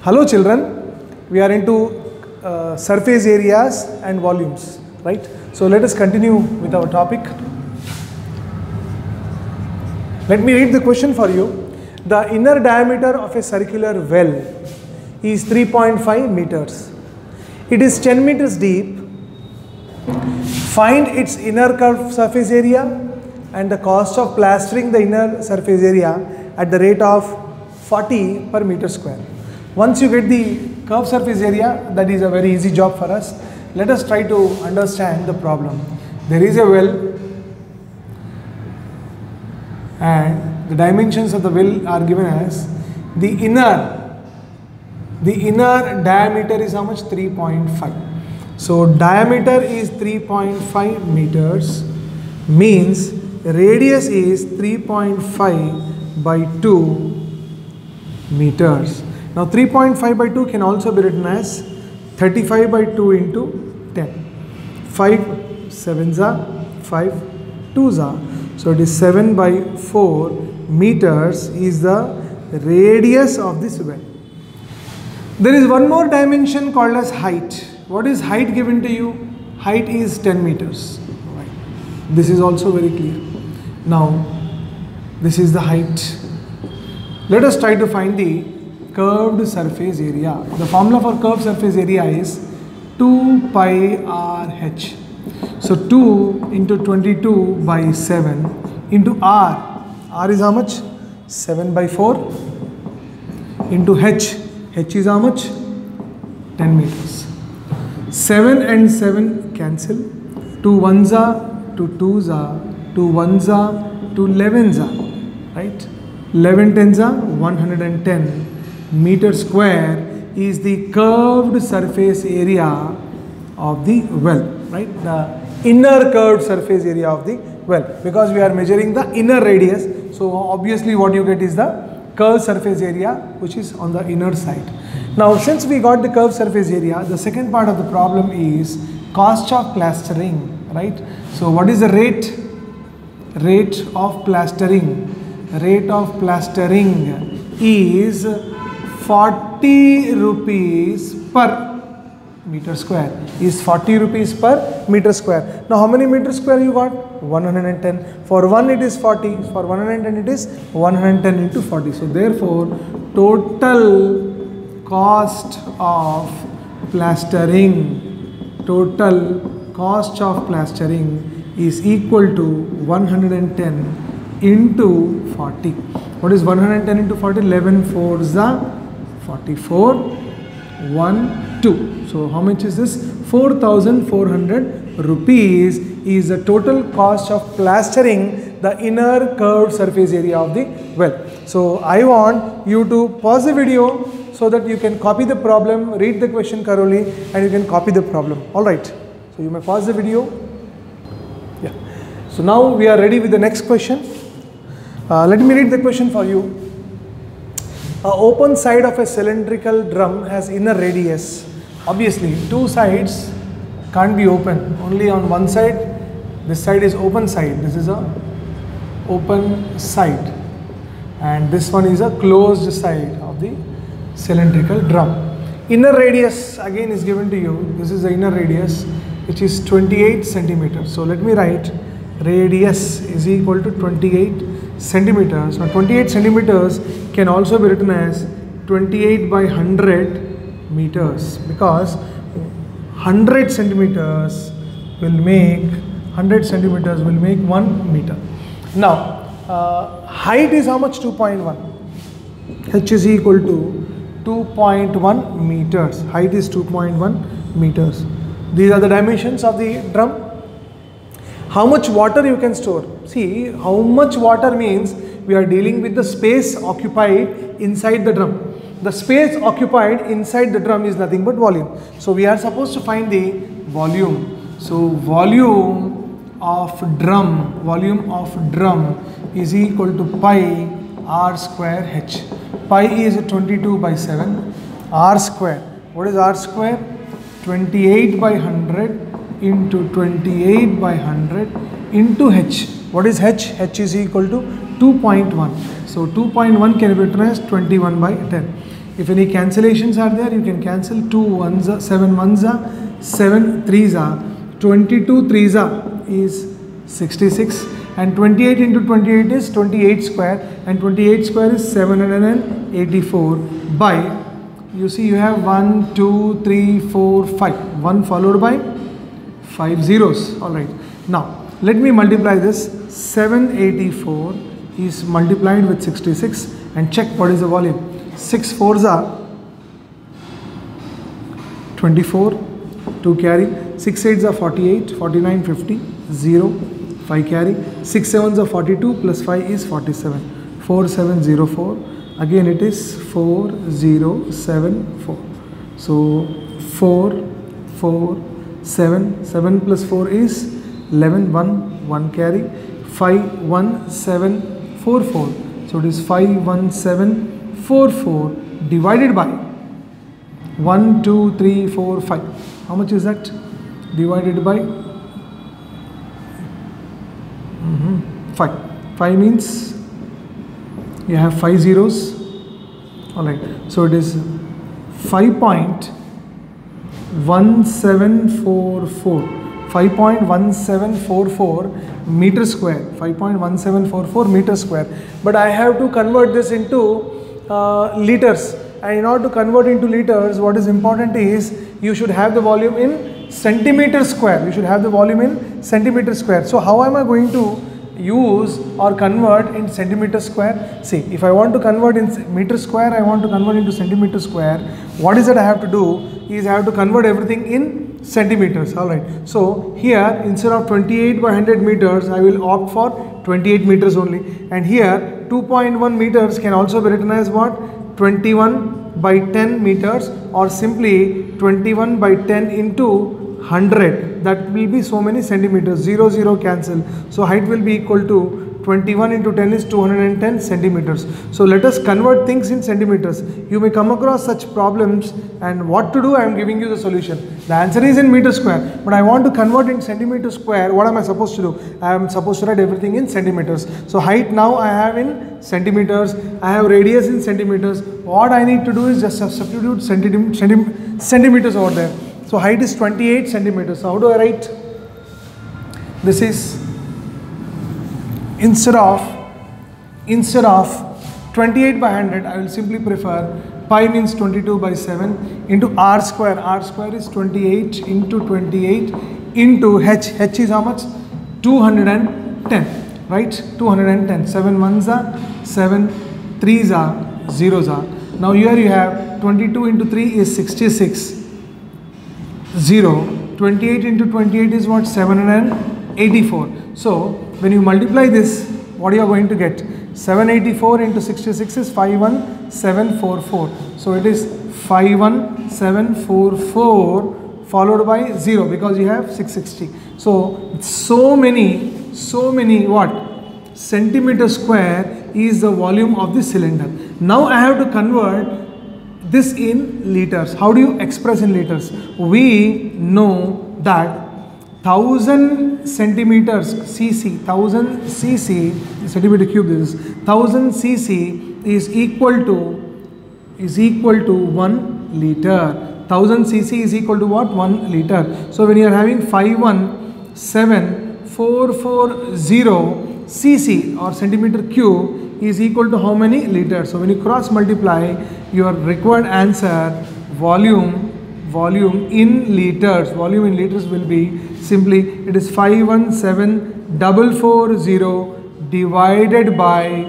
Hello children, we are into surface areas and volumes, right? So let us continue with our topic. Let me read the question for you. The inner diameter of a circular well is 3.5 meters. It is 10 meters deep. Find its inner curved surface area and the cost of plastering the inner surface area at the rate of 40 per meter square. Once you get the curved surface area, that is a very easy job for us. Let us try to understand the problem. There is a well and the dimensions of the well are given as the inner diameter is how much? 3.5. So diameter is 3.5 meters, means radius is 3.5 by 2 meters. Now 3.5 by 2 can also be written as 35 by 2 into 10. 5 7s are 5 2s are. So it is 7 by 4 meters is the radius of this well. There is one more dimension called as height. What is height given to you? Height is 10 meters. Right. This is also very clear. Now this is the height. Let us try to find the curved surface area. The formula for curved surface area is 2 pi RH. So 2 into 22 by 7 into R. R is how much? 7 by 4 into H. H is how much? 10 meters. 7 and 7 cancel. 2 1s are, 2 2s are, 2 1s are, 2 11s are. Right? 11 10s are 110 meter square is the curved surface area of the well. Right? The inner curved surface area of the well, because we are measuring the inner radius. So obviously what you get is the curved surface area which is on the inner side. Now since we got the curved surface area, the second part of the problem is cost of plastering, right? So what is the rate? Rate of plastering. Rate of plastering is 40 rupees per meter square. Is 40 rupees per meter square. Now how many meter square you got? 110. For 1 it is 40. For 110 it is 110 into 40. So therefore total cost of plastering, total cost of plastering is equal to 110 into 40. What is 110 into 40? 11 4s are 44. 1 2. So how much is this? 4,400 rupees is the total cost of plastering the inner curved surface area of the well. So I want you to pause the video so that you can copy the problem, read the question thoroughly, and you can copy the problem. Alright. So you may pause the video. Yeah. So now we are ready with the next question. Let me read the question for you. An open side of a cylindrical drum has inner radius. Obviously, two sides can't be open. Only on one side. This side is open side. This is a open side. And this one is a closed side of the cylindrical drum. Inner radius again is given to you. This is the inner radius, which is 28 centimeters. So let me write radius is equal to 28 centimeters. Now 28 centimeters can also be written as 28 by 100 meters, because 100 centimeters will make 1 meter. Now height is how much? 2.1. H is equal to 2.1 meters. Height is 2.1 meters. These are the dimensions of the drum. How much water you can store? See, how much water means we are dealing with the space occupied inside the drum. The space occupied inside the drum is nothing but volume. So we are supposed to find the volume. So volume of drum is equal to pi r square h. Pi is 22 by 7. R square. What is r square? 28 by 100 into 28 by 100 into h. What is h? H is equal to 2.1. So 2.1 can be written as 21 by 10. If any cancellations are there, you can cancel. 2 ones are 7 ones are 7 threes are 22 threes are is 66, and 28 into 28 is 28 square, and 28 square is 784 by, you see you have 1 2 3 4 5, 1 followed by 5 zeros. Alright, now let me multiply this. 784 is multiplied with 66 and check what is the volume. 6 fours are 24, 2 carry, 6 eights are 48, 49, 50, 0, 5 carry, 6 sevens are 42 plus 5 is 47, 4704, again it is 4074. So 4, 4, 7, 7 plus 4 is 11, 1 carry, 51744. So it is 51744 divided by 1, 2, 3, 4, 5. How much is that? Divided by 5. 5 means you have 5 zeros. Alright, so it is 5.1744. 5.1744 meter square. 5.1744 meter square. But I have to convert this into liters. And in order to convert into liters, what is important is you should have the volume in centimeter square. You should have the volume in centimeter square. So how am I going to use or convert in centimeter square? See, if I want to convert in meter square, I want to convert into centimeter square. What is that I have to do is I have to convert everything in centimeters. Alright, so here instead of 28 by 100 meters, I will opt for 28 meters only. And here 2.1 meters can also be written as what? 21 by 10 meters, or simply 21 by 10 into 100. That will be so many centimeters. 0, 0 cancel. So height will be equal to 21 into 10 is 210 centimeters. So let us convert things in centimeters. You may come across such problems, and what to do, I am giving you the solution. The answer is in meter square, but I want to convert in centimeter square. What am I supposed to do? I am supposed to write everything in centimeters. So height now I have in centimeters, I have radius in centimeters. What I need to do is just substitute centimeters over there. So height is 28 centimeters. So how do I write? This is instead of 28 by 100, I will simply prefer pi means 22 by 7 into r square. R square is 28 into 28 into h. H is how much? 210, right? 210. 7 ones are 7, 3s are 0s are. Now here you have 22 into 3 is 66. 0. 28 into 28 is what? 784. So when you multiply this, what you are going to get? 784 into 66 is 51744. So it is 51744 followed by 0 because you have 660. So many what? Centimeter square is the volume of the cylinder. Now I have to convert this in liters. How do you express in liters? We know that 1000 centimeters cc, 1000 cc, centimeter cube, this is 1000 cc is equal to 1 liter. 1000 cc is equal to what? 1 liter. So when you are having 517,440 cc or centimeter cube is equal to how many liters? So when you cross multiply, your required answer volume in liters, will be simply, it is 517,440 divided by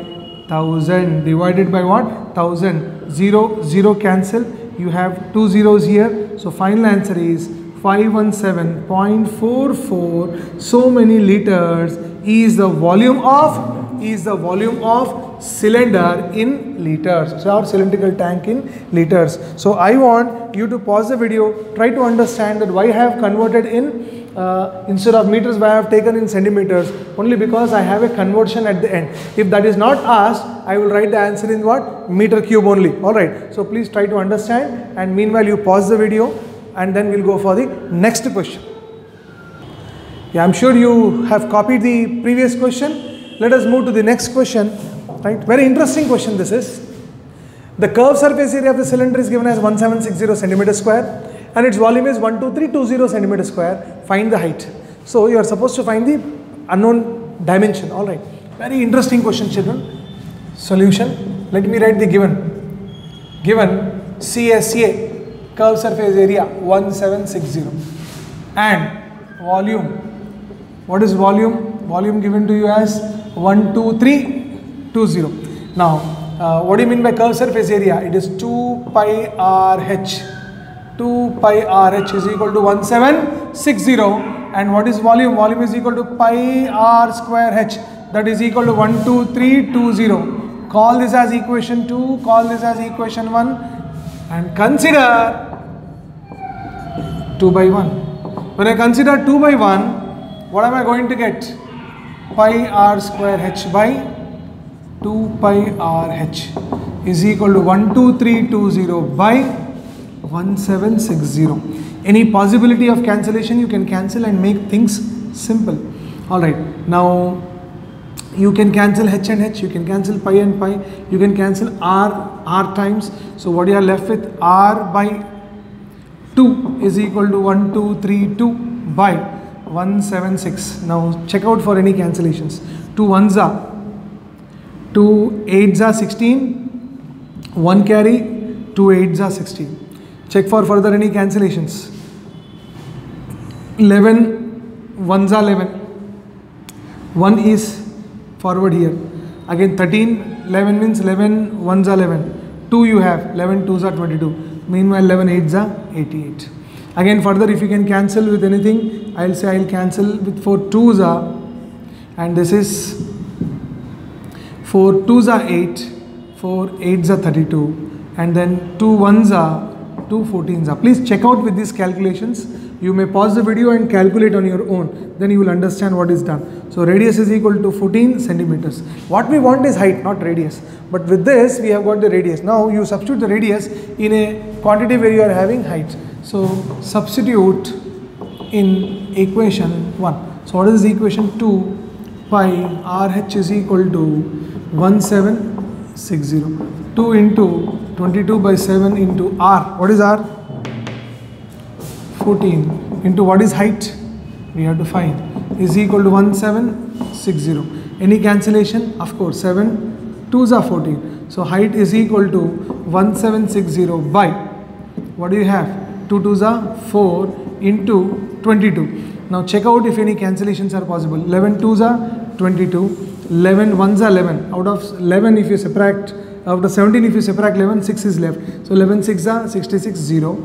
1000. Divided by what? 1000. 0, 0 cancel. You have 2 zeros here. So final answer is 517.44. So many liters is the volume of cylinder in liters. So our cylindrical tank in liters. So I want you to pause the video, try to understand that why I have converted in instead of meters, why I have taken in centimeters, only because I have a conversion at the end. If that is not asked, I will write the answer in what? Meter cube only. Alright, so please try to understand, and meanwhile you pause the video and then we'll go for the next question. Yeah, I'm sure you have copied the previous question. Let us move to the next question. Right, very interesting question this is. The curved surface area of the cylinder is given as 1760 centimeter square and its volume is 12320 centimeter square. Find the height. So you are supposed to find the unknown dimension. All right. Very interesting question, children. Solution. Let me write the given. Given CSA, curved surface area 1760 and volume. What is volume? Volume given to you as 12320. Now, what do you mean by curved surface area? It is 2 pi RH. 2 pi RH is equal to 1760. And what is volume? Volume is equal to pi r square h. That is equal to 12320. Call this as equation 2. Call this as equation 1. And consider 2 by 1. When I consider 2 by 1, what am I going to get? Pi r square h by 2 pi r h is equal to 12320 by 1760. Any possibility of cancellation, you can cancel and make things simple. Alright, now you can cancel h and h, you can cancel pi and pi, you can cancel r times. So what you are left with, r by 2 is equal to 1232 by 176. Now check out for any cancellations. 2 1s are 2 8s are 16, 1 carry, 2 8s are 16. Check for further any cancellations. 11 1s are 11, 1 is forward here. Again 13, 11 means 11 1s are 11, 2 you have, 11 2s are 22. Meanwhile 11 8s are 88. Again further, if you can cancel with anything, I'll say I'll cancel with 4 2s are, and this is 4 2s are 8, 4 8s are 32, and then 2 1s are 2 14s are. Please check out with these calculations. You may pause the video and calculate on your own. Then you will understand what is done. So radius is equal to 14 centimeters. What we want is height, not radius. But with this, we have got the radius. Now you substitute the radius in a quantity where you are having height. So substitute in equation 1. So what is the equation? 2 pi RH is equal to 1760. 2 into 22 by 7 into R. What is R? 14 into what is height? We have to find, is equal to 1760. Any cancellation? Of course, 7 2s are 14. So height is equal to 1760 by, what do you have? 2 2s are 4 into 22. Now check out if any cancellations are possible. 11 2s are 22. 11 1s are 11. Out of 11, if you subtract, out of 17, if you subtract 11, 6 is left. So 11 6 are 66 0.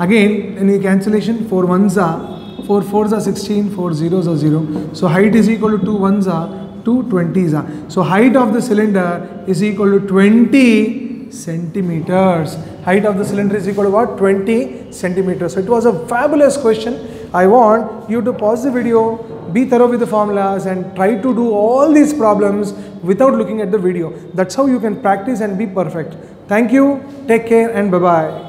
Again, any cancellation? 4 1s are, 4 4s are 16, 4 0s are 0. So height is equal to 2 1s are, 2 20s are. So height of the cylinder is equal to 20 centimeters. Height of the cylinder is equal to what? 20 centimeters. So it was a fabulous question. I want you to pause the video, be thorough with the formulas and try to do all these problems without looking at the video. That's how you can practice and be perfect. Thank you, take care and bye-bye.